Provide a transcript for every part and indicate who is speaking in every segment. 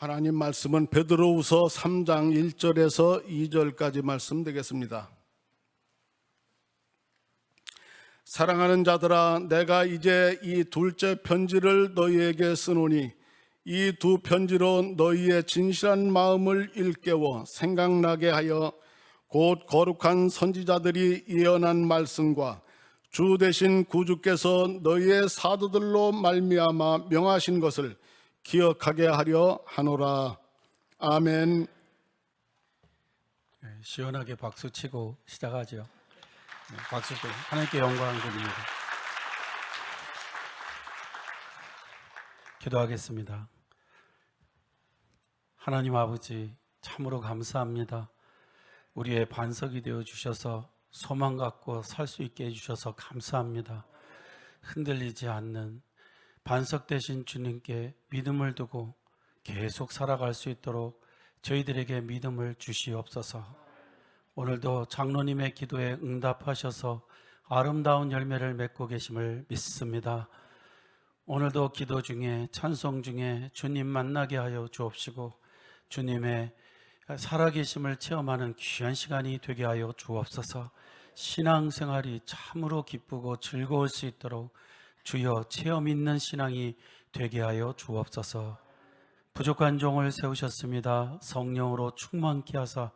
Speaker 1: 하나님 말씀은 베드로후서 3장 1절에서 2절까지 말씀 되겠습니다. 사랑하는 자들아, 내가 이제 이 둘째 편지를 너희에게 쓰노니 이 두 편지로 너희의 진실한 마음을 일깨워 생각나게 하여 곧 거룩한 선지자들이 예언한 말씀과 주 되신 구주께서 너희의 사도들로 말미암아 명하신 것을 기억하게 하려 하노라. 아멘.
Speaker 2: 시원하게 박수치고 시작하죠. 박수도 하나님께 영광 드립니다. 기도하겠습니다. 하나님 아버지, 참으로 감사합니다. 우리의 반석이 되어 주셔서 소망 갖고 살 수 있게 해주셔서 감사합니다. 흔들리지 않는 반석 되신 주님께 믿음을 두고 계속 살아갈 수 있도록 저희들에게 믿음을 주시옵소서. 오늘도 장로님의 기도에 응답하셔서 아름다운 열매를 맺고 계심을 믿습니다. 오늘도 기도 중에 찬송 중에 주님 만나게 하여 주옵시고 주님의 살아계심을 체험하는 귀한 시간이 되게 하여 주옵소서. 신앙생활이 참으로 기쁘고 즐거울 수 있도록 주여 체험 있는 신앙이 되게 하여 주옵소서. 부족한 종을 세우셨습니다. 성령으로 충만케 하사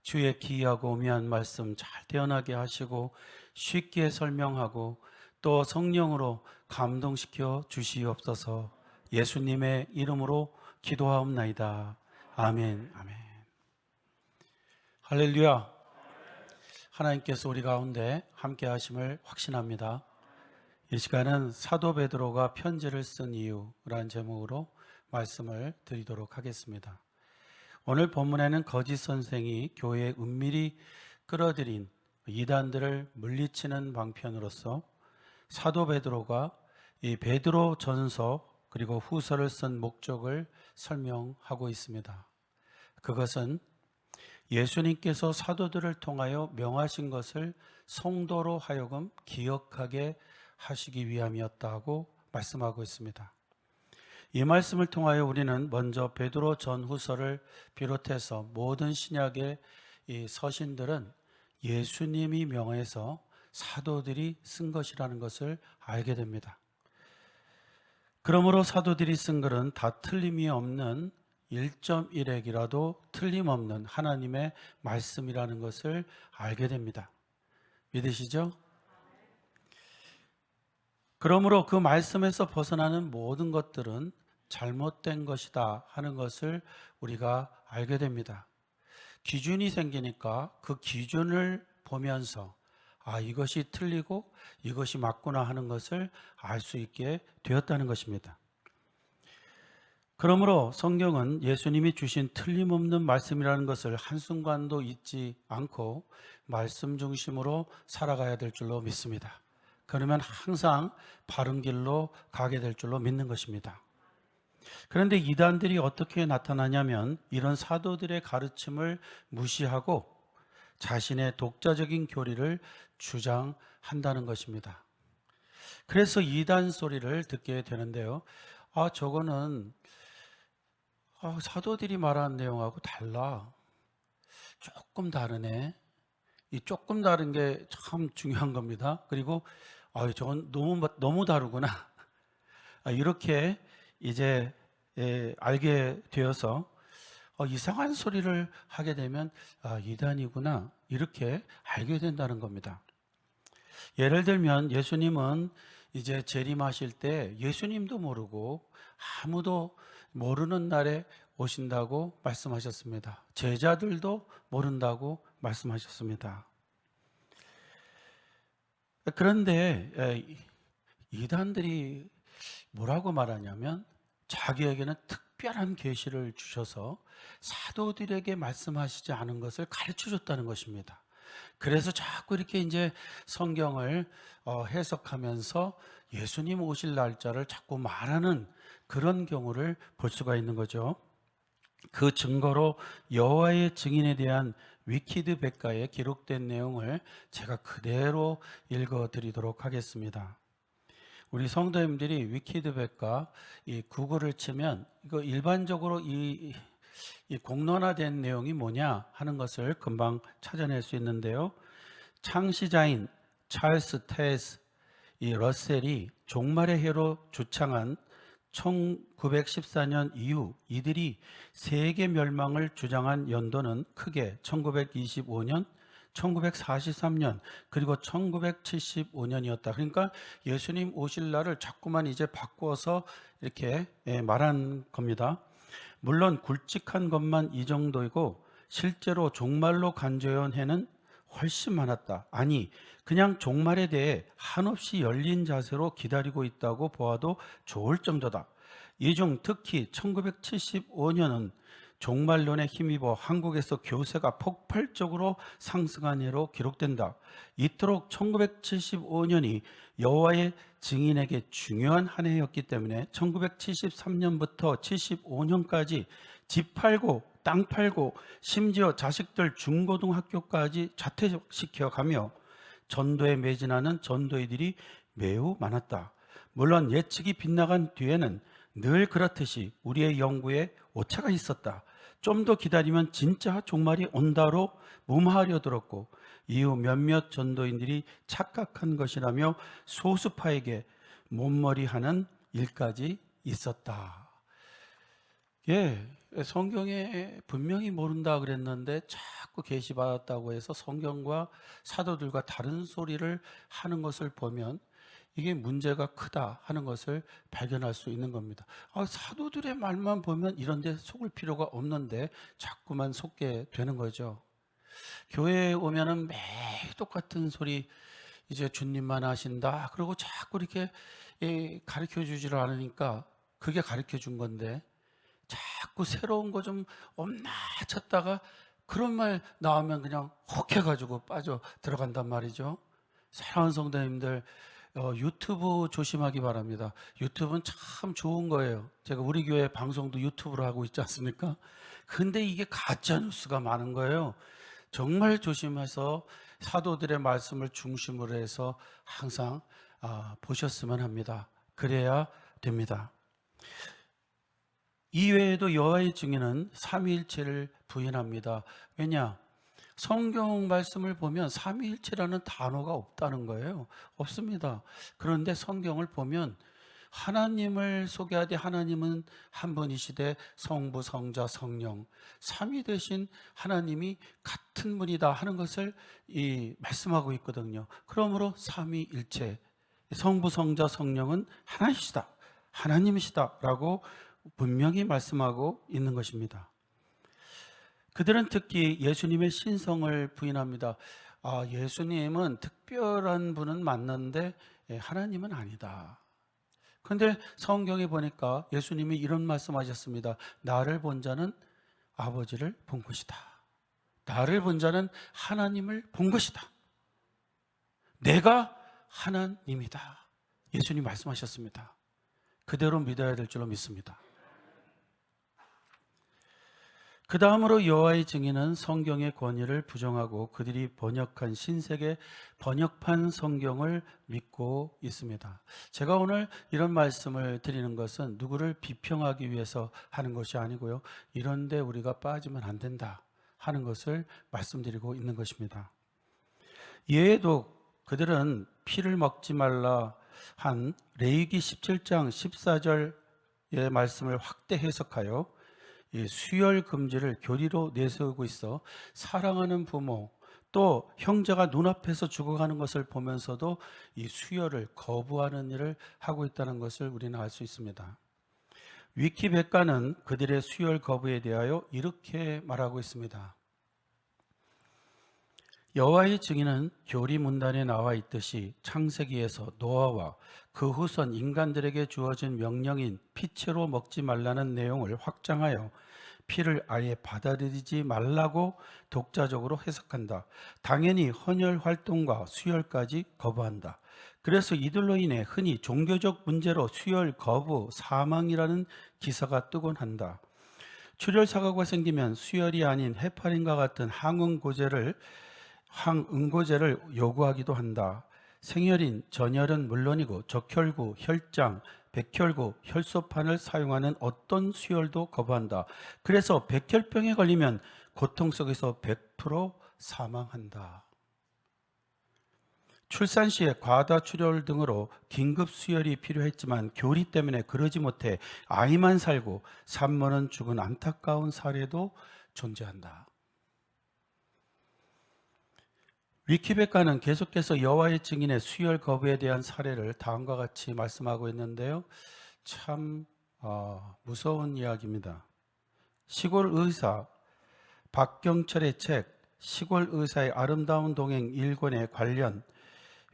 Speaker 2: 주의 기이하고 오미한 말씀 잘 태어나게 하시고 쉽게 설명하고 또 성령으로 감동시켜 주시옵소서. 예수님의 이름으로 기도하옵나이다. 아멘. 아멘. 할렐루야. 하나님께서 우리 가운데 함께 하심을 확신합니다. 이 시간은 사도 베드로가 편지를 쓴 이유라는 제목으로 말씀을 드리도록 하겠습니다. 오늘 본문에는 거짓 선생이 교회에 은밀히 끌어들인 이단들을 물리치는 방편으로서 사도 베드로가 이 베드로 전서 그리고 후서를 쓴 목적을 설명하고 있습니다. 그것은 예수님께서 사도들을 통하여 명하신 것을 성도로 하여금 기억하게 하시기 위함이었다고 말씀하고 있습니다. 이 말씀을 통하여 우리는 먼저 베드로 전후서를 비롯해서 모든 신약의 이 서신들은 예수님이 명해서 사도들이 쓴 것이라는 것을 알게 됩니다. 그러므로 사도들이 쓴 글은 다 틀림이 없는 1.1핵이라도 틀림없는 하나님의 말씀이라는 것을 알게 됩니다. 믿으시죠? 그러므로 그 말씀에서 벗어나는 모든 것들은 잘못된 것이다 하는 것을 우리가 알게 됩니다. 기준이 생기니까 그 기준을 보면서 이것이 틀리고 이것이 맞구나 하는 것을 알 수 있게 되었다는 것입니다. 그러므로 성경은 예수님이 주신 틀림없는 말씀이라는 것을 한순간도 잊지 않고 말씀 중심으로 살아가야 될 줄로 믿습니다. 그러면 항상 바른 길로 가게 될 줄로 믿는 것입니다. 그런데 이단들이 어떻게 나타나냐면 이런 사도들의 가르침을 무시하고 자신의 독자적인 교리를 주장한다는 것입니다. 그래서 이단 소리를 듣게 되는데요. 저거는 사도들이 말하는 내용하고 달라. 조금 다르네. 이 조금 다른 게 참 중요한 겁니다. 그리고 저건 너무 다르구나. 이렇게 이제 알게 되어서 이상한 소리를 하게 되면 이단이구나 이렇게 알게 된다는 겁니다. 예를 들면 예수님은 이제 재림하실 때 예수님도 모르고 아무도 모르는 날에 오신다고 말씀하셨습니다. 제자들도 모른다고 말씀하셨습니다. 그런데 이단들이 뭐라고 말하냐면 자기에게는 특별한 계시를 주셔서 사도들에게 말씀하시지 않은 것을 가르쳐 줬다는 것입니다. 그래서 자꾸 이렇게 이제 성경을 해석하면서 예수님 오실 날짜를 자꾸 말하는 그런 경우를 볼 수가 있는 거죠. 그 증거로 여호와의 증인에 대한 위키드 백과에 기록된 내용을 제가 그대로 읽어드리도록 하겠습니다. 우리 성도님들이 위키드백과 이 구글을 치면 이거 일반적으로 이 공론화된 내용이 뭐냐 하는 것을 금방 찾아낼 수 있는데요. 창시자인 찰스 테스 이 러셀이 종말의 해로 주창한 1914년 이후 이들이 세계 멸망을 주장한 연도는 크게 1925년, 1943년, 그리고 1975년이었다. 그러니까 예수님 오실 날을 자꾸만 이제 바꾸어서 이렇게 말한 겁니다. 물론 굵직한 것만 이 정도이고 실제로 종말로 간주해온 해는 훨씬 많았다. 아니, 그냥 종말에 대해 한없이 열린 자세로 기다리고 있다고 보아도 좋을 정도다. 이 중 특히 1975년은 종말론에 힘입어 한국에서 교세가 폭발적으로 상승한 해로 기록된다. 이토록 1975년이 여호와의 증인에게 중요한 한 해였기 때문에 1973년부터 75년까지 집 팔고 땅 팔고 심지어 자식들 중고등학교까지 자퇴시켜 가며 전도에 매진하는 전도의들이 매우 많았다. 물론 예측이 빗나간 뒤에는 늘 그렇듯이 우리의 연구에 오차가 있었다. 좀 더 기다리면 진짜 종말이 온다로 무마하려 들었고 이후 몇몇 전도인들이 착각한 것이라며 소수파에게 몸머리하는 일까지 있었다. 예, 성경에 분명히 모른다 그랬는데 자꾸 계시받았다고 해서 성경과 사도들과 다른 소리를 하는 것을 보면 이게 문제가 크다 하는 것을 발견할 수 있는 겁니다. 사도들의 말만 보면 이런 데 속을 필요가 없는데 자꾸만 속게 되는 거죠. 교회에 오면은 매일 똑같은 소리, 이제 주님만 하신다. 그리고 자꾸 이렇게 가르쳐 주지를 않으니까 그게 가르쳐 준 건데 자꾸 새로운 거 좀 없나 찾다가 그런 말 나오면 그냥 혹해가지고 빠져 들어간단 말이죠. 사랑하는 성도님들, 유튜브 조심하기 바랍니다. 유튜브는 참 좋은 거예요. 제가 우리 교회 방송도 유튜브로 하고 있지 않습니까? 근데 이게 가짜 뉴스가 많은 거예요. 정말 조심해서 사도들의 말씀을 중심으로 해서 항상 보셨으면 합니다. 그래야 됩니다. 이외에도 여호와의 증인은 삼위일체를 부인합니다. 왜냐? 성경 말씀을 보면 삼위일체라는 단어가 없다는 거예요. 없습니다. 그런데 성경을 보면 하나님을 소개하되 하나님은 한 분이시되 성부, 성자, 성령 삼위 되신 하나님이 같은 분이다 하는 것을 말씀하고 있거든요. 그러므로 삼위일체, 성부, 성자, 성령은 하나이시다, 하나님이시다라고 분명히 말씀하고 있는 것입니다. 그들은 특히 예수님의 신성을 부인합니다. 예수님은 특별한 분은 맞는데 하나님은 아니다. 그런데 성경에 보니까 예수님이 이런 말씀하셨습니다. 나를 본 자는 아버지를 본 것이다. 나를 본 자는 하나님을 본 것이다. 내가 하나님이다. 예수님 말씀하셨습니다. 그대로 믿어야 될 줄로 믿습니다. 그 다음으로 여호와의 증인은 성경의 권위를 부정하고 그들이 번역한 신세계 번역판 성경을 믿고 있습니다. 제가 오늘 이런 말씀을 드리는 것은 누구를 비평하기 위해서 하는 것이 아니고요. 이런데 우리가 빠지면 안 된다 하는 것을 말씀드리고 있는 것입니다. 이외에도 그들은 피를 먹지 말라 한 레위기 17장 14절의 말씀을 확대 해석하여 이 수혈 금지를 교리로 내세우고 있어 사랑하는 부모 또 형제가 눈앞에서 죽어가는 것을 보면서도 이 수혈을 거부하는 일을 하고 있다는 것을 우리는 알 수 있습니다. 위키백과는 그들의 수혈 거부에 대하여 이렇게 말하고 있습니다. 여호와의 증인은 교리 문단에 나와 있듯이 창세기에서 노아와 그 후손 인간들에게 주어진 명령인 피채로 먹지 말라는 내용을 확장하여 피를 아예 받아들이지 말라고 독자적으로 해석한다. 당연히 헌혈 활동과 수혈까지 거부한다. 그래서 이들로 인해 흔히 종교적 문제로 수혈 거부, 사망이라는 기사가 뜨곤 한다. 출혈사고가 생기면 수혈이 아닌 헤파린과 같은 항응고제를 요구하기도 한다. 생혈인, 전혈은 물론이고 적혈구, 혈장, 백혈구, 혈소판을 사용하는 어떤 수혈도 거부한다. 그래서 백혈병에 걸리면 고통 속에서 100% 사망한다. 출산 시에 과다 출혈 등으로 긴급 수혈이 필요했지만 교리 때문에 그러지 못해 아이만 살고 산모는 죽은 안타까운 사례도 존재한다. 위키백과는 계속해서 여호와의 증인의 수혈 거부에 대한 사례를 다음과 같이 말씀하고 있는데요. 참 무서운 이야기입니다. 시골 의사 박경철의 책 시골 의사의 아름다운 동행 1권에 관련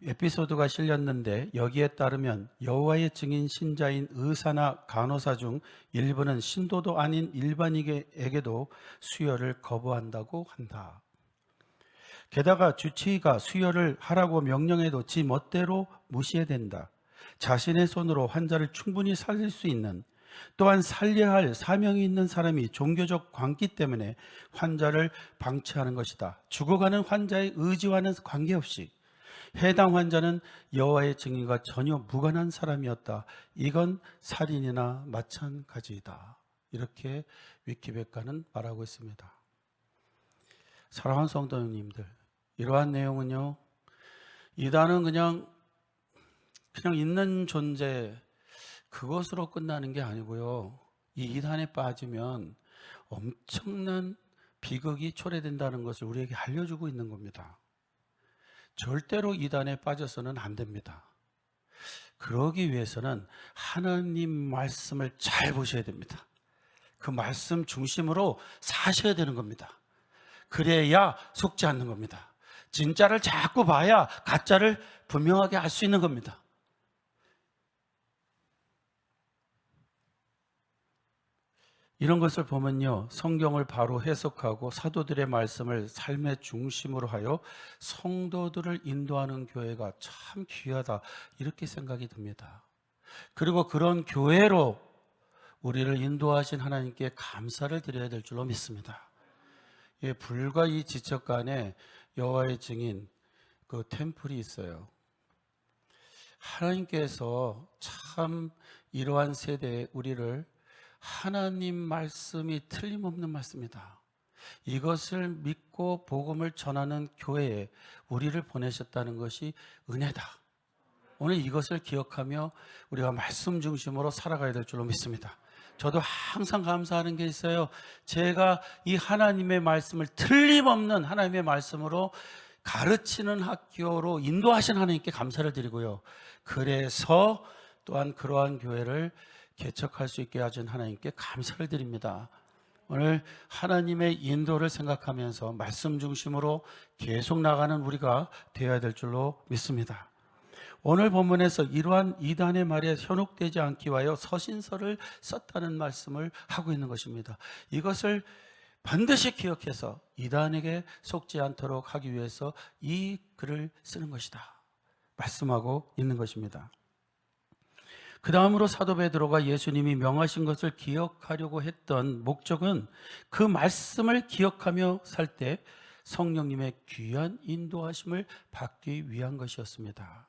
Speaker 2: 에피소드가 실렸는데, 여기에 따르면 여호와의 증인 신자인 의사나 간호사 중 일부는 신도도 아닌 일반인에게도 수혈을 거부한다고 한다. 게다가 주치의가 수혈을 하라고 명령해도 지 멋대로 무시해댄다. 자신의 손으로 환자를 충분히 살릴 수 있는, 또한 살려야 할 사명이 있는 사람이 종교적 광기 때문에 환자를 방치하는 것이다. 죽어가는 환자의 의지와는 관계없이 해당 환자는 여호와의 증인과 전혀 무관한 사람이었다. 이건 살인이나 마찬가지이다. 이렇게 위키백과는 말하고 있습니다. 사랑하는 성도님들, 이러한 내용은요, 이단은 그냥 있는 존재, 그것으로 끝나는 게 아니고요, 이 이단에 빠지면 엄청난 비극이 초래된다는 것을 우리에게 알려주고 있는 겁니다. 절대로 이단에 빠져서는 안 됩니다. 그러기 위해서는 하나님 말씀을 잘 보셔야 됩니다. 그 말씀 중심으로 사셔야 되는 겁니다. 그래야 속지 않는 겁니다. 진짜를 자꾸 봐야 가짜를 분명하게 알 수 있는 겁니다. 이런 것을 보면요, 성경을 바로 해석하고 사도들의 말씀을 삶의 중심으로 하여 성도들을 인도하는 교회가 참 귀하다, 이렇게 생각이 듭니다. 그리고 그런 교회로 우리를 인도하신 하나님께 감사를 드려야 될 줄로 믿습니다. 예, 불과 이 지척간에 여호와의 증인 그 템플이 있어요. 하나님께서 참 이러한 세대에 우리를, 하나님 말씀이 틀림없는 말씀이다, 이것을 믿고 복음을 전하는 교회에 우리를 보내셨다는 것이 은혜다. 오늘 이것을 기억하며 우리가 말씀 중심으로 살아가야 될 줄로 믿습니다. 저도 항상 감사하는 게 있어요. 제가 이 하나님의 말씀을 틀림없는 하나님의 말씀으로 가르치는 학교로 인도하신 하나님께 감사를 드리고요, 그래서 또한 그러한 교회를 개척할 수 있게 하신 하나님께 감사를 드립니다. 오늘 하나님의 인도를 생각하면서 말씀 중심으로 계속 나가는 우리가 되어야 될 줄로 믿습니다. 오늘 본문에서 이러한 이단의 말에 현혹되지 않기 위하여 서신서를 썼다는 말씀을 하고 있는 것입니다. 이것을 반드시 기억해서 이단에게 속지 않도록 하기 위해서 이 글을 쓰는 것이다 말씀하고 있는 것입니다. 그 다음으로 사도 베드로가 예수님이 명하신 것을 기억하려고 했던 목적은 그 말씀을 기억하며 살 때 성령님의 귀한 인도하심을 받기 위한 것이었습니다.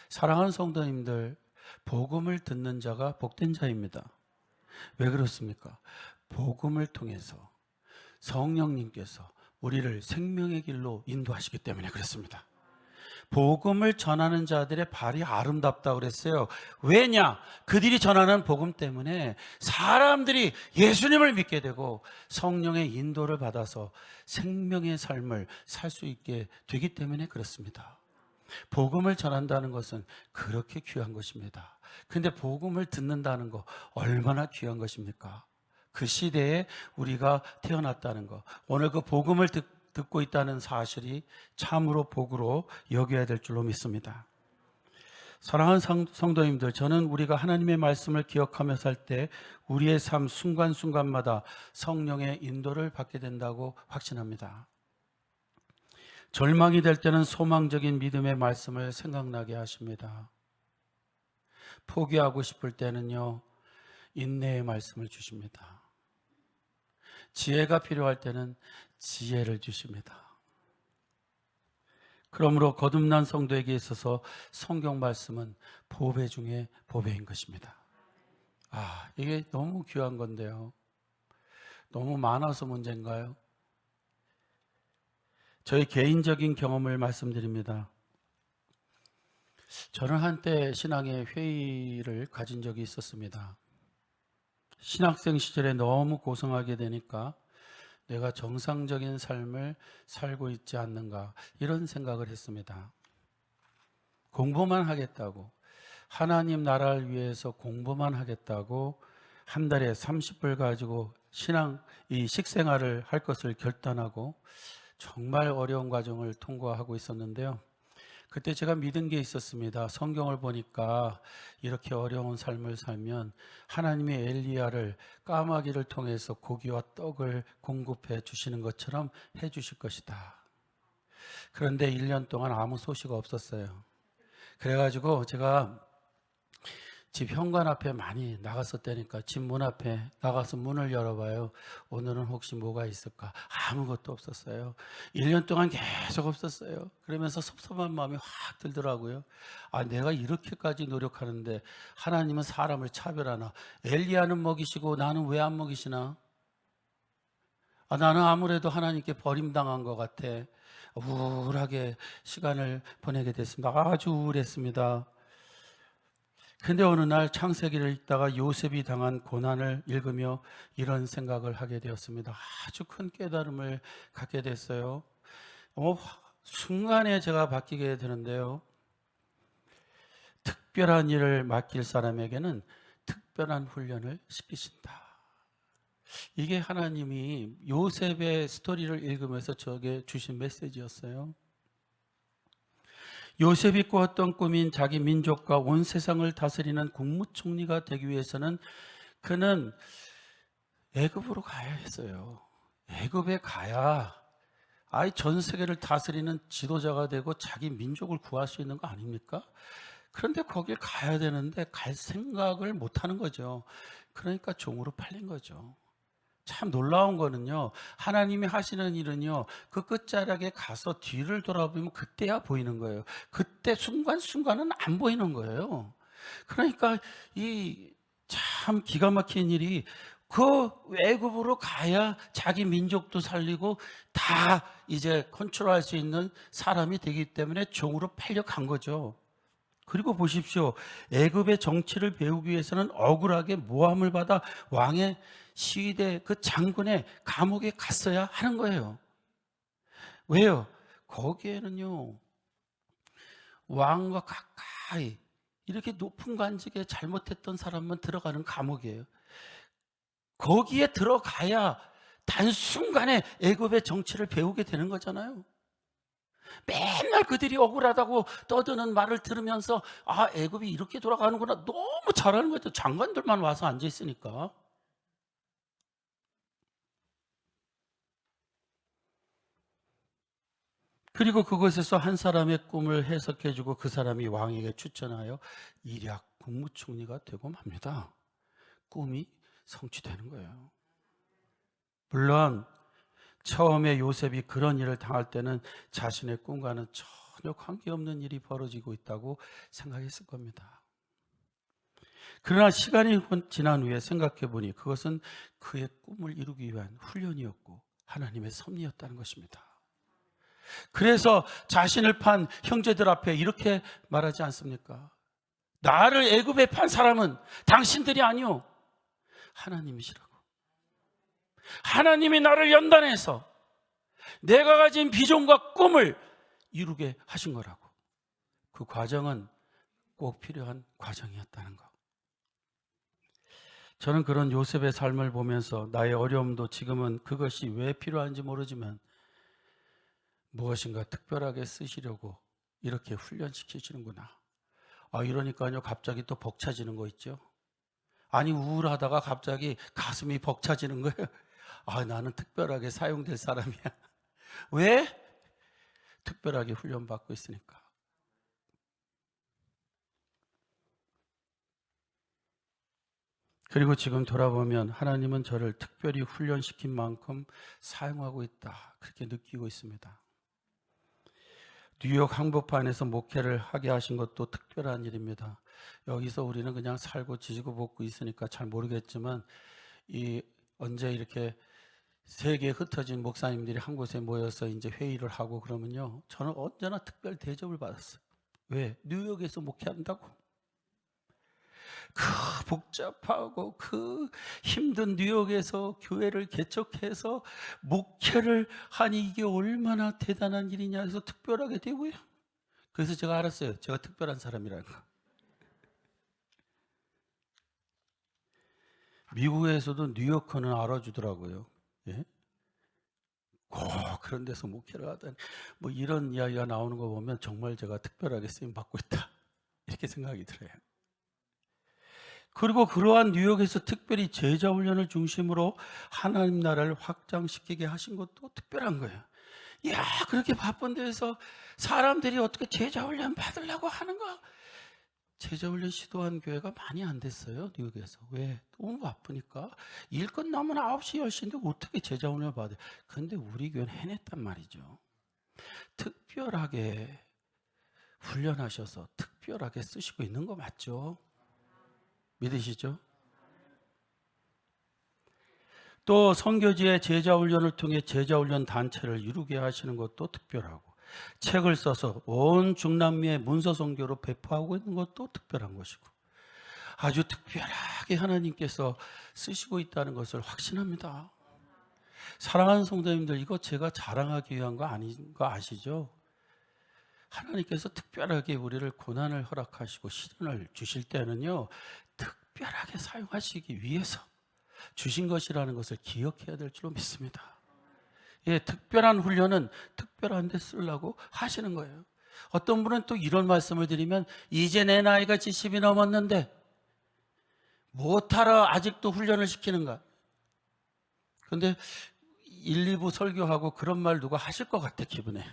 Speaker 2: 사랑하는 성도님들, 복음을 듣는 자가 복된 자입니다. 왜 그렇습니까? 복음을 통해서 성령님께서 우리를 생명의 길로 인도하시기 때문에 그렇습니다. 복음을 전하는 자들의 발이 아름답다고 그랬어요. 왜냐? 그들이 전하는 복음 때문에 사람들이 예수님을 믿게 되고 성령의 인도를 받아서 생명의 삶을 살 수 있게 되기 때문에 그렇습니다. 복음을 전한다는 것은 그렇게 귀한 것입니다. 근데 복음을 듣는다는 거 얼마나 귀한 것입니까? 그 시대에 우리가 태어났다는 거, 오늘 그 복음을 듣고 있다는 사실이 참으로 복으로 여겨야 될 줄로 믿습니다. 사랑하는 성도님들, 저는 우리가 하나님의 말씀을 기억하며 살 때 우리의 삶 순간순간마다 성령의 인도를 받게 된다고 확신합니다. 절망이 될 때는 소망적인 믿음의 말씀을 생각나게 하십니다. 포기하고 싶을 때는요, 인내의 말씀을 주십니다. 지혜가 필요할 때는 지혜를 주십니다. 그러므로 거듭난 성도에게 있어서 성경 말씀은 보배 중에 보배인 것입니다. 이게 너무 귀한 건데요. 너무 많아서 문제인가요? 저의 개인적인 경험을 말씀드립니다. 저는 한때 신앙의 회의를 가진 적이 있었습니다. 신학생 시절에 너무 고생하게 되니까 내가 정상적인 삶을 살고 있지 않는가, 이런 생각을 했습니다. 공부만 하겠다고, 하나님 나라를 위해서 공부만 하겠다고 한 달에 30불 가지고 식생활을 할 것을 결단하고 정말 어려운 과정을 통과하고 있었는데요. 그때 제가 믿은 게 있었습니다. 성경을 보니까 이렇게 어려운 삶을 살면 하나님이 엘리야를 까마귀를 통해서 고기와 떡을 공급해 주시는 것처럼 해 주실 것이다. 그런데 1년 동안 아무 소식 없었어요. 그래가지고 제가 집 현관 앞에 많이 나갔었다니까. 집 문 앞에 나가서 문을 열어봐요. 오늘은 혹시 뭐가 있을까? 아무것도 없었어요. 1년 동안 계속 없었어요. 그러면서 섭섭한 마음이 확 들더라고요. 내가 이렇게까지 노력하는데 하나님은 사람을 차별하나? 엘리야는 먹이시고 나는 왜 안 먹이시나? 나는 아무래도 하나님께 버림당한 것 같아. 우울하게 시간을 보내게 됐습니다. 아주 우울했습니다. 근데 어느 날 창세기를 읽다가 요셉이 당한 고난을 읽으며 이런 생각을 하게 되었습니다. 아주 큰 깨달음을 갖게 됐어요. 순간에 제가 바뀌게 되는데요. 특별한 일을 맡길 사람에게는 특별한 훈련을 시키신다. 이게 하나님이 요셉의 스토리를 읽으면서 저에게 주신 메시지였어요. 요셉이 꾸었던 꿈인 자기 민족과 온 세상을 다스리는 국무총리가 되기 위해서는 그는 애굽으로 가야 했어요. 애굽에 가야 전 세계를 다스리는 지도자가 되고 자기 민족을 구할 수 있는 거 아닙니까? 그런데 거길 가야 되는데 갈 생각을 못 하는 거죠. 그러니까 종으로 팔린 거죠. 참 놀라운 거는요, 하나님이 하시는 일은요, 그 끝자락에 가서 뒤를 돌아보면 그때야 보이는 거예요. 그때 순간순간은 안 보이는 거예요. 그러니까 이 참 기가 막힌 일이, 그 외국으로 가야 자기 민족도 살리고 다 이제 컨트롤할 수 있는 사람이 되기 때문에 종으로 팔려간 거죠. 그리고 보십시오. 애굽의 정치를 배우기 위해서는 억울하게 모함을 받아 왕의 시위대 그 장군의 감옥에 갔어야 하는 거예요. 왜요? 거기에는요, 왕과 가까이 이렇게 높은 관직에 잘못했던 사람만 들어가는 감옥이에요. 거기에 들어가야 단순간에 애굽의 정치를 배우게 되는 거잖아요. 맨날 그들이 억울하다고 떠드는 말을 들으면서 애굽이 이렇게 돌아가는구나, 너무 잘 아는 거죠. 장관들만 와서 앉아 있으니까. 그리고 그곳에서 한 사람의 꿈을 해석해주고 그 사람이 왕에게 추천하여 일약 국무총리가 되고 맙니다. 꿈이 성취되는 거예요. 물론 처음에 요셉이 그런 일을 당할 때는 자신의 꿈과는 전혀 관계없는 일이 벌어지고 있다고 생각했을 겁니다. 그러나 시간이 지난 후에 생각해 보니 그것은 그의 꿈을 이루기 위한 훈련이었고 하나님의 섭리였다는 것입니다. 그래서 자신을 판 형제들 앞에 이렇게 말하지 않습니까? 나를 애굽에 판 사람은 당신들이 아니요, 하나님이시라고. 하나님이 나를 연단해서 내가 가진 비전과 꿈을 이루게 하신 거라고. 그 과정은 꼭 필요한 과정이었다는 거. 저는 그런 요셉의 삶을 보면서 나의 어려움도 지금은 그것이 왜 필요한지 모르지만 무엇인가 특별하게 쓰시려고 이렇게 훈련시키시는구나. 이러니까요, 갑자기 또 벅차지는 거 있죠. 우울하다가 갑자기 가슴이 벅차지는 거예요. 나는 특별하게 사용될 사람이야. 왜? 특별하게 훈련받고 있으니까. 그리고 지금 돌아보면 하나님은 저를 특별히 훈련시킨 만큼 사용하고 있다, 그렇게 느끼고 있습니다. 뉴욕 한복판에서 목회를 하게 하신 것도 특별한 일입니다. 여기서 우리는 그냥 살고 지지고 볶고 있으니까 잘 모르겠지만 이 언제 이렇게 세계에 흩어진 목사님들이 한 곳에 모여서 이제 회의를 하고 그러면요, 저는 언제나 특별 대접을 받았어요. 왜? 뉴욕에서 목회한다고. 그 복잡하고 그 힘든 뉴욕에서 교회를 개척해서 목회를 하니 이게 얼마나 대단한 일이냐 해서 특별하게 되고요. 그래서 제가 알았어요. 제가 특별한 사람이라는 거. 미국에서도 뉴요커는 알아주더라고요. 예? 꼭 그런 데서 목회를 하다니 뭐 이런 이야기가 나오는 거 보면 정말 제가 특별하게 쓰임 받고 있다 이렇게 생각이 들어요. 그리고 그러한 뉴욕에서 특별히 제자 훈련을 중심으로 하나님 나라를 확장시키게 하신 것도 특별한 거예요. 이야, 그렇게 바쁜 데서 사람들이 어떻게 제자 훈련 받으려고 하는가? 제자 훈련 시도한 교회가 많이 안 됐어요, 뉴욕에서. 왜? 너무 바쁘니까. 일 끝나면 9시, 10시인데 어떻게 제자 훈련을 받아요? 근데 우리 교회는 해냈단 말이죠. 특별하게 훈련하셔서 특별하게 쓰시고 있는 거 맞죠? 믿으시죠? 또 선교지의 제자훈련을 통해 제자훈련 단체를 이루게 하시는 것도 특별하고, 책을 써서 온 중남미의 문서 선교로 배포하고 있는 것도 특별한 것이고, 아주 특별하게 하나님께서 쓰시고 있다는 것을 확신합니다. 사랑하는 성도님들, 이거 제가 자랑하기 위한 거 아닌 거 아시죠? 하나님께서 특별하게 우리를 고난을 허락하시고 시련을 주실 때는요, 특별하게 사용하시기 위해서 주신 것이라는 것을 기억해야 될 줄로 믿습니다. 예, 특별한 훈련은 특별한 데 쓰려고 하시는 거예요. 어떤 분은 또 이런 말씀을 드리면, 이제 내 나이가 70이 넘었는데 못하러 아직도 훈련을 시키는가? 그런데 1, 2부 설교하고 그런 말 누가 하실 것 같아, 기분에.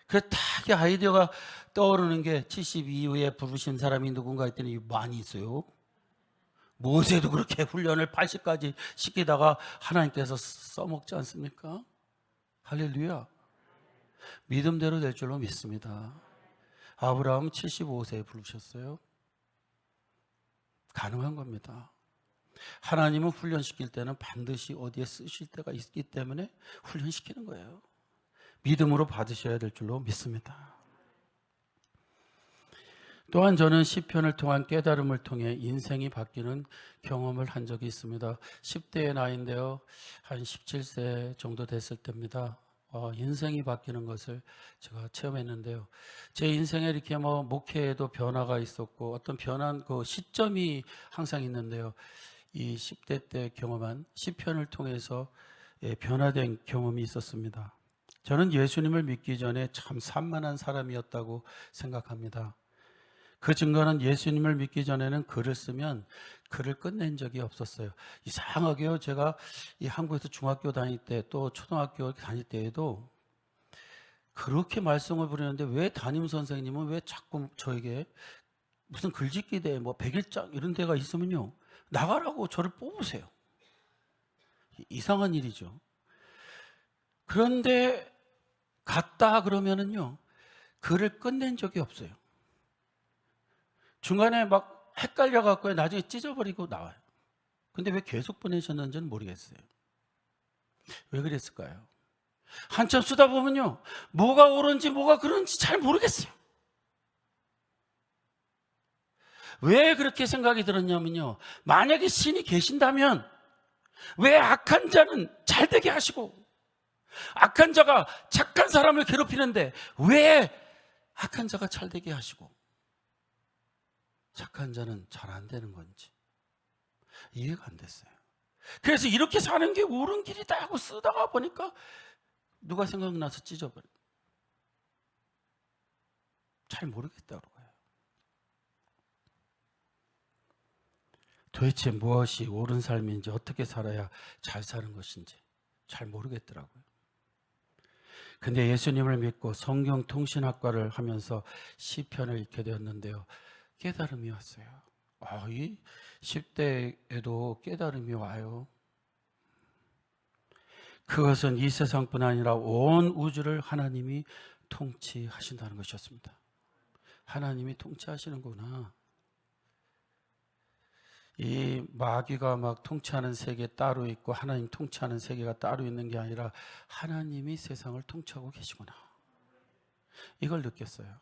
Speaker 2: 그래서 딱 아이디어가 떠오르는 게, 70 이후에 부르신 사람이 누군가 했더니 많이 있어요. 모세도 그렇게 훈련을 80까지 시키다가 하나님께서 써먹지 않습니까? 할렐루야. 믿음대로 될 줄로 믿습니다. 아브라함 75세에 부르셨어요. 가능한 겁니다. 하나님은 훈련시킬 때는 반드시 어디에 쓰실 때가 있기 때문에 훈련시키는 거예요. 믿음으로 받으셔야 될 줄로 믿습니다. 또한 저는 시편을 통한 깨달음을 통해 인생이 바뀌는 경험을 한 적이 있습니다. 10대의 나이인데요, 한 17세 정도 됐을 때입니다. 인생이 바뀌는 것을 제가 체험했는데요. 제 인생에 이렇게 목회에도 변화가 있었고 어떤 변한 그 시점이 항상 있는데요. 이 10대 때 경험한 시편을 통해서 변화된 경험이 있었습니다. 저는 예수님을 믿기 전에 참 산만한 사람이었다고 생각합니다. 그 증거는 예수님을 믿기 전에는 글을 쓰면 글을 끝낸 적이 없었어요. 이상하게요, 제가 이 한국에서 중학교 다닐 때 또 초등학교 다닐 때에도 그렇게 말씀을 부리는데 왜 담임 선생님은 왜 자꾸 저에게 무슨 글짓기 대회, 뭐 100일장 이런 데가 있으면요, 나가라고 저를 뽑으세요. 이상한 일이죠. 그런데 갔다 그러면은요, 글을 끝낸 적이 없어요. 중간에 막 헷갈려갖고 나중에 찢어버리고 나와요. 근데 왜 계속 보내셨는지는 모르겠어요. 왜 그랬을까요? 한참 쓰다 보면요, 뭐가 옳은지 뭐가 그런지 잘 모르겠어요. 왜 그렇게 생각이 들었냐면요, 만약에 신이 계신다면 왜 악한 자는 잘 되게 하시고 악한 자가 착한 사람을 괴롭히는데 왜 악한 자가 잘 되게 하시고 착한 자는 잘 안 되는 건지 이해가 안 됐어요. 그래서 이렇게 사는 게 옳은 길이다 하고 쓰다가 보니까 누가 생각나서 찢어버려. 잘 모르겠다고 해요. 도대체 무엇이 옳은 삶인지, 어떻게 살아야 잘 사는 것인지 잘 모르겠더라고요. 근데 예수님을 믿고 성경 통신학과를 하면서 시편을 읽게 되었는데요, 깨달음이 왔어요. 이 10대에도 깨달음이 와요. 그것은 이 세상뿐 아니라 온 우주를 하나님이 통치하신다는 것이었습니다. 하나님이 통치하시는구나. 이 마귀가 막 통치하는 세계 따로 있고 하나님 통치하는 세계가 따로 있는 게 아니라 하나님이 세상을 통치하고 계시구나. 이걸 느꼈어요.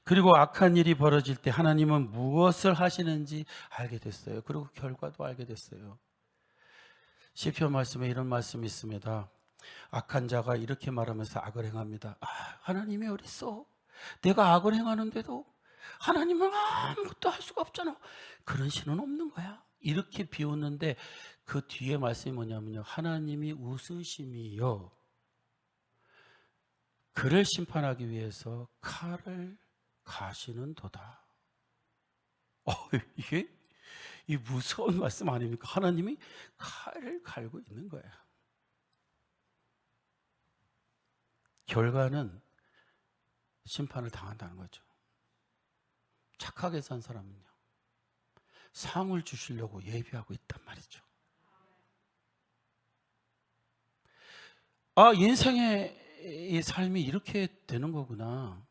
Speaker 2: 그리고 악한 일이 벌어질 때 하나님은 무엇을 하시는지 알게 됐어요. 그리고 결과도 알게 됐어요. 시편 말씀에 이런 말씀이 있습니다. 악한 자가 이렇게 말하면서 악을 행합니다. 하나님이 어딨어? 내가 악을 행하는데도 하나님은 아무것도 할 수가 없잖아. 그런 신은 없는 거야. 이렇게 비웃는데 그 뒤에 말씀이 뭐냐면요. 하나님이 웃으심이요. 그를 심판하기 위해서 칼을 가시는도다. 이게 이 무서운 말씀 아닙니까? 하나님이 칼을 갈고 있는 거예요. 결과는 심판을 당한다는 거죠. 착하게 산 사람은요, 상을 주시려고 예비하고 있단 말이죠. 인생의 이 삶이 이렇게 되는 거구나.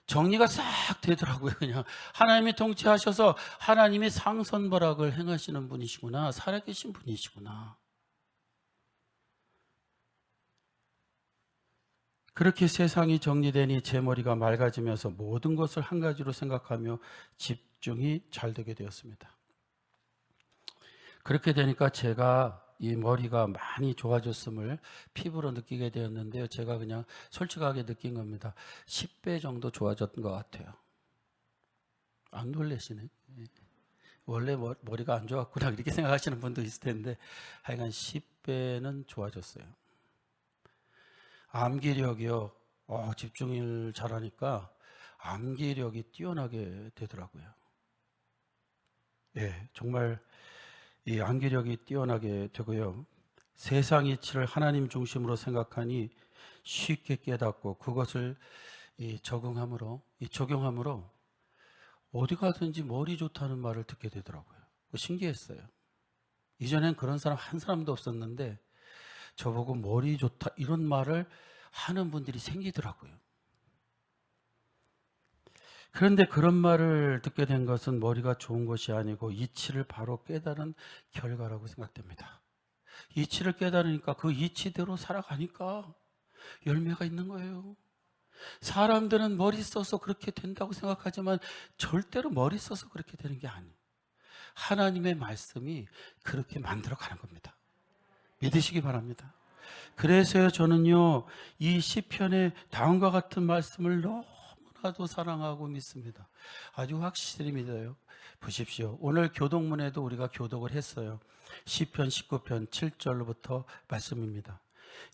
Speaker 2: 정리가 싹 되더라고요. 그냥 하나님이 통치하셔서 하나님이 상선벌악을 행하시는 분이시구나. 살아계신 분이시구나. 그렇게 세상이 정리되니 제 머리가 맑아지면서 모든 것을 한 가지로 생각하며 집중이 잘 되게 되었습니다. 그렇게 되니까 제가 이 머리가 많이 좋아졌음을 피부로 느끼게 되었는데요. 제가 그냥 솔직하게 느낀 겁니다. 10배 정도 좋아졌던 것 같아요. 안 놀라시네. 원래 머리가 안 좋았구나 이렇게 생각하시는 분도 있을 텐데 하여간 10배는 좋아졌어요. 암기력이요. 집중을 잘하니까 암기력이 뛰어나게 되더라고요. 정말 이 암기력이 뛰어나게 되고요. 세상 이치를 하나님 중심으로 생각하니 쉽게 깨닫고 그것을 적용함으로 어디 가든지 머리 좋다는 말을 듣게 되더라고요. 신기했어요. 이전엔 그런 사람 한 사람도 없었는데 저보고 머리 좋다 이런 말을 하는 분들이 생기더라고요. 그런데 그런 말을 듣게 된 것은 머리가 좋은 것이 아니고 이치를 바로 깨달은 결과라고 생각됩니다. 이치를 깨달으니까 그 이치대로 살아가니까 열매가 있는 거예요. 사람들은 머리 써서 그렇게 된다고 생각하지만 절대로 머리 써서 그렇게 되는 게 아니에요. 하나님의 말씀이 그렇게 만들어가는 겁니다. 믿으시기 바랍니다. 그래서요 저는요 이 시편의 다음과 같은 말씀을 너무나도 사랑하고 믿습니다. 아주 확실히 믿어요. 보십시오. 오늘 교독문에도 우리가 교독을 했어요. 시편 19편 7절로부터 말씀입니다.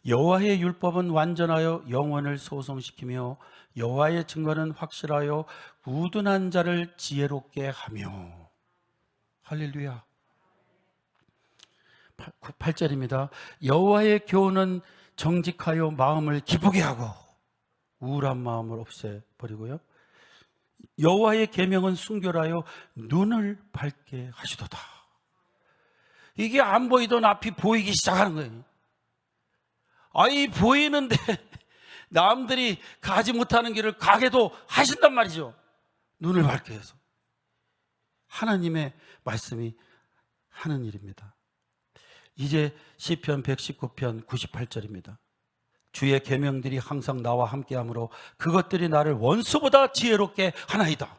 Speaker 2: 여호와의 율법은 완전하여 영혼을 소성시키며 여호와의 증거는 확실하여 우둔한 자를 지혜롭게 하며. 할렐루야. 8절입니다. 여호와의 교훈은 정직하여 마음을 기쁘게 하고 우울한 마음을 없애버리고요. 여호와의 계명은 순결하여 눈을 밝게 하시도다. 이게 안 보이던 앞이 보이기 시작하는 거예요. 보이는데 남들이 가지 못하는 길을 가게도 하신단 말이죠. 눈을 밝게 해서. 하나님의 말씀이 하는 일입니다. 이제 시편 119편 98절입니다. 주의 계명들이 항상 나와 함께하므로 그것들이 나를 원수보다 지혜롭게 하나이다.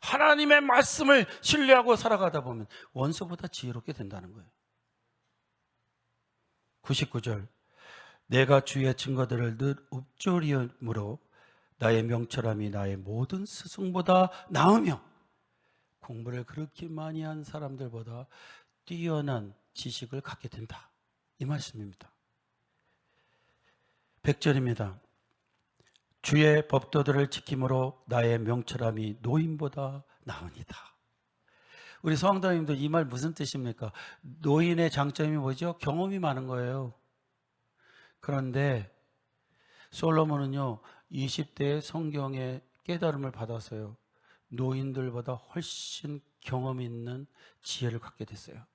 Speaker 2: 하나님의 말씀을 신뢰하고 살아가다 보면 원수보다 지혜롭게 된다는 거예요. 99절 내가 주의 증거들을 늘 읊조리므로 나의 명철함이 나의 모든 스승보다 나으며 공부를 그렇게 많이 한 사람들보다 뛰어난 지식을 갖게 된다. 이 말씀입니다. 100절입니다. 주의 법도들을 지킴으로 나의 명철함이 노인보다 나으니다. 우리 성도님들 이 말 무슨 뜻입니까? 노인의 장점이 뭐죠? 경험이 많은 거예요. 그런데 솔로몬은요 20대에 성경의 깨달음을 받아서요 노인들보다 훨씬 경험 있는 지혜를 갖게 됐어요.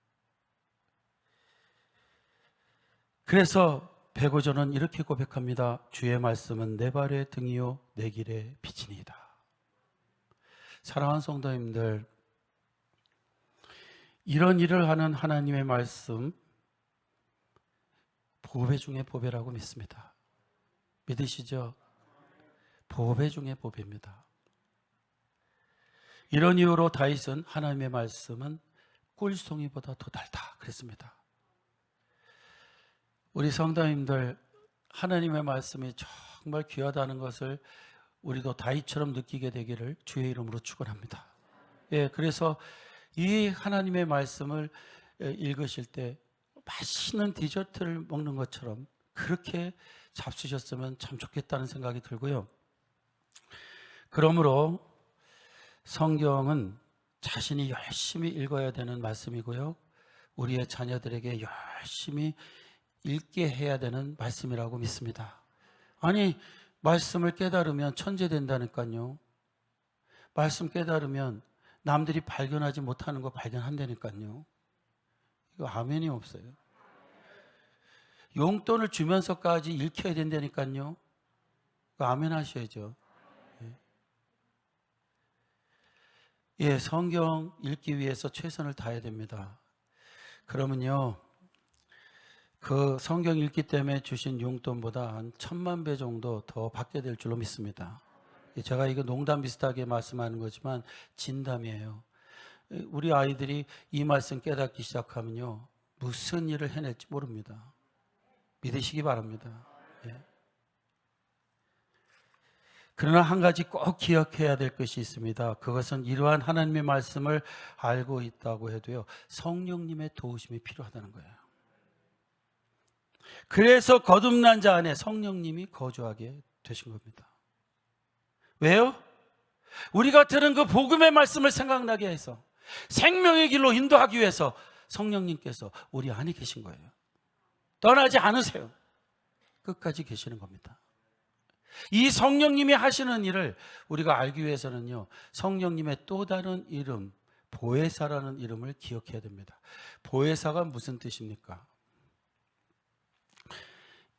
Speaker 2: 그래서 베고전은 이렇게 고백합니다. 주의 말씀은 내 발의 등이요 내 길의 빛이니이다. 사랑하는 성도님들, 이런 일을 하는 하나님의 말씀, 보배 중의 보배라고 믿습니다. 믿으시죠? 보배 중의 보배입니다. 이런 이유로 다윗은 하나님의 말씀은 꿀송이보다 더 달다 그랬습니다. 우리 성도님들, 하나님의 말씀이 정말 귀하다는 것을 우리도 다윗처럼 느끼게 되기를 주의 이름으로 축원합니다. 예, 그래서 이 하나님의 말씀을 읽으실 때 맛있는 디저트를 먹는 것처럼 그렇게 잡수셨으면 참 좋겠다는 생각이 들고요. 그러므로 성경은 자신이 열심히 읽어야 되는 말씀이고요. 우리의 자녀들에게 열심히 읽게 해야 되는 말씀이라고 믿습니다. 아니, 말씀을 깨달으면 천재 된다니까요. 말씀 깨달으면 남들이 발견하지 못하는 거 발견한다니까요. 이거 아멘이 없어요. 용돈을 주면서까지 읽혀야 된다니까요. 이거 아멘 하셔야죠. 예, 성경 읽기 위해서 최선을 다해야 됩니다. 그러면요, 그 성경 읽기 때문에 주신 용돈보다 한 1000만 배 정도 더 받게 될 줄로 믿습니다. 제가 이거 농담 비슷하게 말씀하는 거지만 진담이에요. 우리 아이들이 이 말씀 깨닫기 시작하면요, 무슨 일을 해낼지 모릅니다. 믿으시기 바랍니다. 예. 그러나 한 가지 꼭 기억해야 될 것이 있습니다. 그것은 이러한 하나님의 말씀을 알고 있다고 해도요, 성령님의 도우심이 필요하다는 거예요. 그래서 거듭난 자 안에 성령님이 거주하게 되신 겁니다. 왜요? 우리가 들은 그 복음의 말씀을 생각나게 해서 생명의 길로 인도하기 위해서 성령님께서 우리 안에 계신 거예요. 떠나지 않으세요. 끝까지 계시는 겁니다. 이 성령님이 하시는 일을 우리가 알기 위해서는요, 성령님의 또 다른 이름, 보혜사라는 이름을 기억해야 됩니다. 보혜사가 무슨 뜻입니까?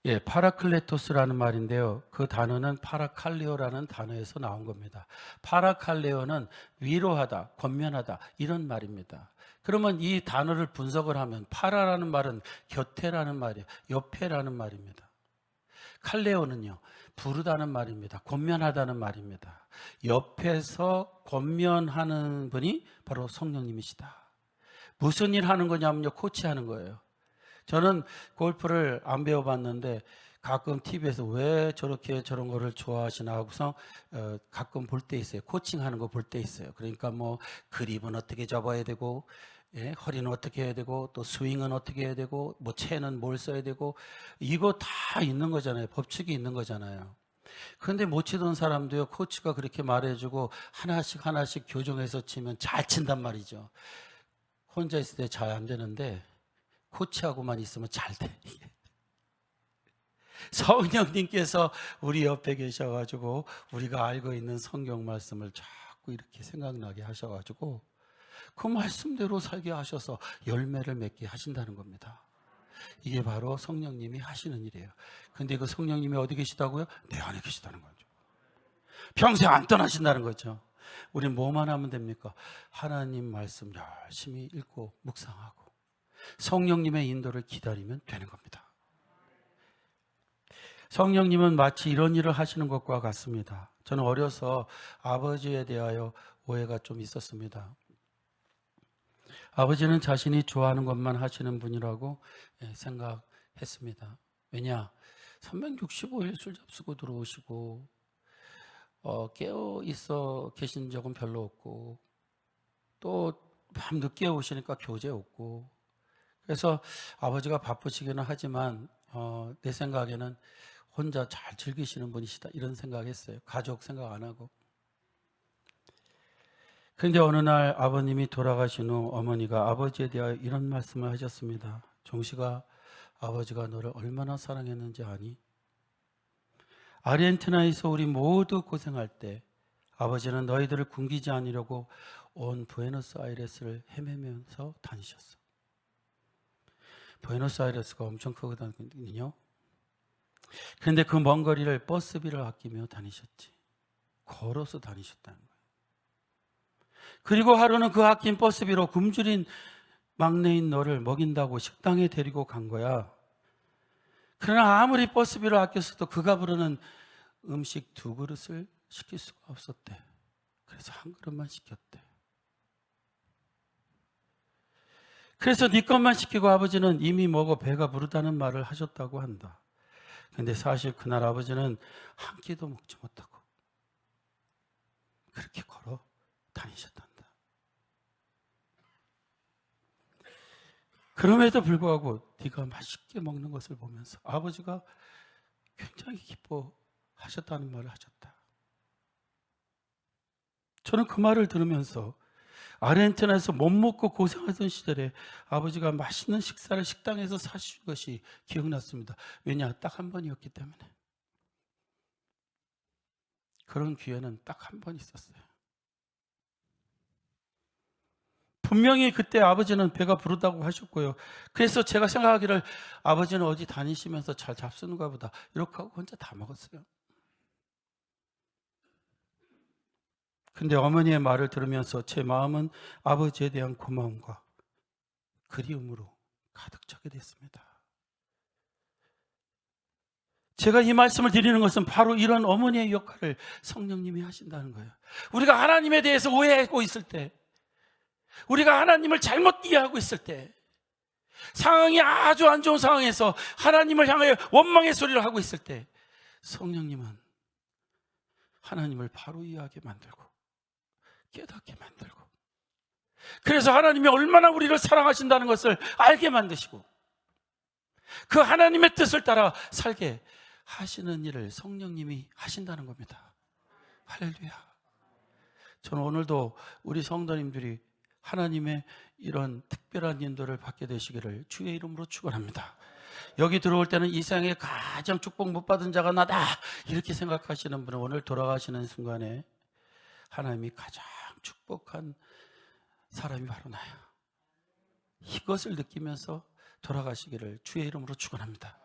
Speaker 2: 예, 파라클레토스라는 말인데요. 그 단어는 파라칼레오라는 단어에서 나온 겁니다. 파라칼레오는 위로하다, 권면하다 이런 말입니다. 그러면 이 단어를 분석을 하면 파라라는 말은 곁에라는 말이에요. 옆에라는 말입니다. 칼레오는요, 부르다는 말입니다. 권면하다는 말입니다. 옆에서 권면하는 분이 바로 성령님이시다. 무슨 일 하는 거냐면요, 코치하는 거예요. 저는 골프를 안 배워봤는데 가끔 TV에서 왜 저렇게 저런 거를 좋아하시나 하고서 가끔 볼 때 있어요. 코칭하는 거 볼 때 있어요. 그러니까 뭐 그립은 어떻게 잡아야 되고, 예, 허리는 어떻게 해야 되고, 또 스윙은 어떻게 해야 되고, 뭐 채는 뭘 써야 되고, 이거 다 있는 거잖아요. 법칙이 있는 거잖아요. 그런데 못 치던 사람도요, 코치가 그렇게 말해주고 하나씩 하나씩 교정해서 치면 잘 친단 말이죠. 혼자 있을 때 잘 안 되는데 코치하고만 있으면 잘 돼. 성령님께서 우리 옆에 계셔가지고 우리가 알고 있는 성경 말씀을 자꾸 이렇게 생각나게 하셔가지고 그 말씀대로 살게 하셔서 열매를 맺게 하신다는 겁니다. 이게 바로 성령님이 하시는 일이에요. 근데 그 성령님이 어디 계시다고요? 내 안에 계시다는 거죠. 평생 안 떠나신다는 거죠. 우린 뭐만 하면 됩니까? 하나님 말씀 열심히 읽고 묵상하고 성령님의 인도를 기다리면 되는 겁니다. 성령님은 마치 이런 일을 하시는 것과 같습니다. 저는 어려서 아버지에 대하여 오해가 좀 있었습니다. 아버지는 자신이 좋아하는 것만 하시는 분이라고 생각했습니다. 왜냐? 365일 술 잡수고 들어오시고 깨어 있어 계신 적은 별로 없고 또 밤 늦게 오시니까 교제 없고, 그래서 아버지가 바쁘시기는 하지만 내 생각에는 혼자 잘 즐기시는 분이시다 이런 생각했어요. 가족 생각 안 하고. 그런데 어느 날 아버님이 돌아가신 후 어머니가 아버지에 대하여 이런 말씀을 하셨습니다. 종식아, 아버지가 너를 얼마나 사랑했는지 아니? 아르헨티나에서 우리 모두 고생할 때 아버지는 너희들을 굶기지 않으려고 온 부에노스아이레스를 헤매면서 다니셨어. 부에노스아이레스가 엄청 크거든요. 그런데 그 먼 거리를 버스비를 아끼며 다니셨지. 걸어서 다니셨다는 거예요. 그리고 하루는 그 아낀 버스비로 굶주린 막내인 너를 먹인다고 식당에 데리고 간 거야. 그러나 아무리 버스비를 아꼈어도 그가 부르는 음식 2그릇을 시킬 수가 없었대. 그래서 한 그릇만 시켰대. 그래서 네 것만 시키고 아버지는 이미 먹어 배가 부르다는 말을 하셨다고 한다. 근데 사실 그날 아버지는 한 끼도 먹지 못하고 그렇게 걸어 다니셨단다. 그럼에도 불구하고 네가 맛있게 먹는 것을 보면서 아버지가 굉장히 기뻐하셨다는 말을 하셨다. 저는 그 말을 들으면서 아르헨티나에서 못 먹고 고생하던 시절에 아버지가 맛있는 식사를 식당에서 사주신 것이 기억났습니다. 왜냐? 딱 한 번이었기 때문에. 그런 기회는 딱 한 번 있었어요. 분명히 그때 아버지는 배가 부르다고 하셨고요. 그래서 제가 생각하기를 아버지는 어디 다니시면서 잘 잡수는가 보다 이렇게 하고 혼자 다 먹었어요. 근데 어머니의 말을 들으면서 제 마음은 아버지에 대한 고마움과 그리움으로 가득 차게 됐습니다. 제가 이 말씀을 드리는 것은 바로 이런 어머니의 역할을 성령님이 하신다는 거예요. 우리가 하나님에 대해서 오해하고 있을 때, 우리가 하나님을 잘못 이해하고 있을 때, 상황이 아주 안 좋은 상황에서 하나님을 향하여 원망의 소리를 하고 있을 때, 성령님은 하나님을 바로 이해하게 만들고 깨닫게 만들고, 그래서 하나님이 얼마나 우리를 사랑하신다는 것을 알게 만드시고 그 하나님의 뜻을 따라 살게 하시는 일을 성령님이 하신다는 겁니다. 할렐루야. 저는 오늘도 우리 성도님들이 하나님의 이런 특별한 인도를 받게 되시기를 주의 이름으로 축원합니다. 여기 들어올 때는 이 세상에 가장 축복 못 받은 자가 나다 이렇게 생각하시는 분은 오늘 돌아가시는 순간에 하나님이 가장 축복한 사람이 바로 나야, 이것을 느끼면서 돌아가시기를 주의 이름으로 축원합니다.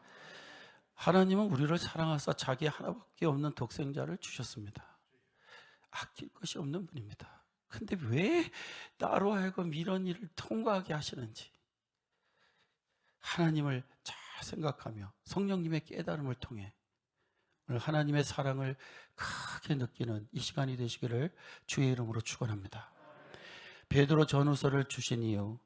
Speaker 2: 하나님은 우리를 사랑하사 자기 하나밖에 없는 독생자를 주셨습니다. 아낄 것이 없는 분입니다. 근데 왜 나로 하여금 이런 일을 통과하게 하시는지 하나님을 잘 생각하며 성령님의 깨달음을 통해 오늘 하나님의 사랑을 크게 느끼는 이 시간이 되시기를 주의 이름으로 축원합니다. 베드로 전후서를 주신 이유,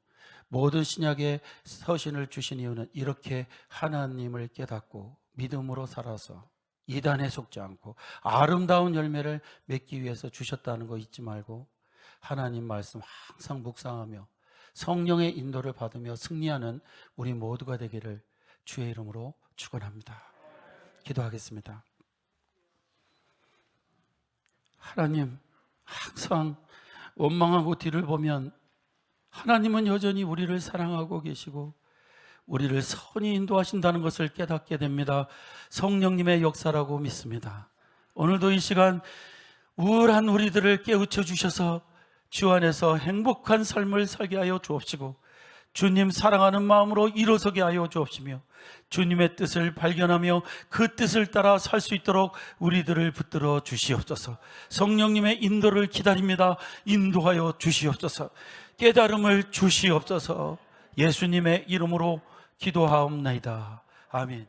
Speaker 2: 모든 신약의 서신을 주신 이유는 이렇게 하나님을 깨닫고 믿음으로 살아서 이단에 속지 않고 아름다운 열매를 맺기 위해서 주셨다는 거 잊지 말고 하나님 말씀 항상 묵상하며 성령의 인도를 받으며 승리하는 우리 모두가 되기를 주의 이름으로 축원합니다. 기도하겠습니다. 하나님, 항상 원망하고 뒤를 보면 하나님은 여전히 우리를 사랑하고 계시고 우리를 선히 인도하신다는 것을 깨닫게 됩니다. 성령님의 역사라고 믿습니다. 오늘도 이 시간 우울한 우리들을 깨우쳐 주셔서 주 안에서 행복한 삶을 살게 하여 주옵시고 주님 사랑하는 마음으로 일어서게 하여 주옵시며 주님의 뜻을 발견하며 그 뜻을 따라 살 수 있도록 우리들을 붙들어 주시옵소서. 성령님의 인도를 기다립니다. 인도하여 주시옵소서. 깨달음을 주시옵소서. 예수님의 이름으로 기도하옵나이다. 아멘.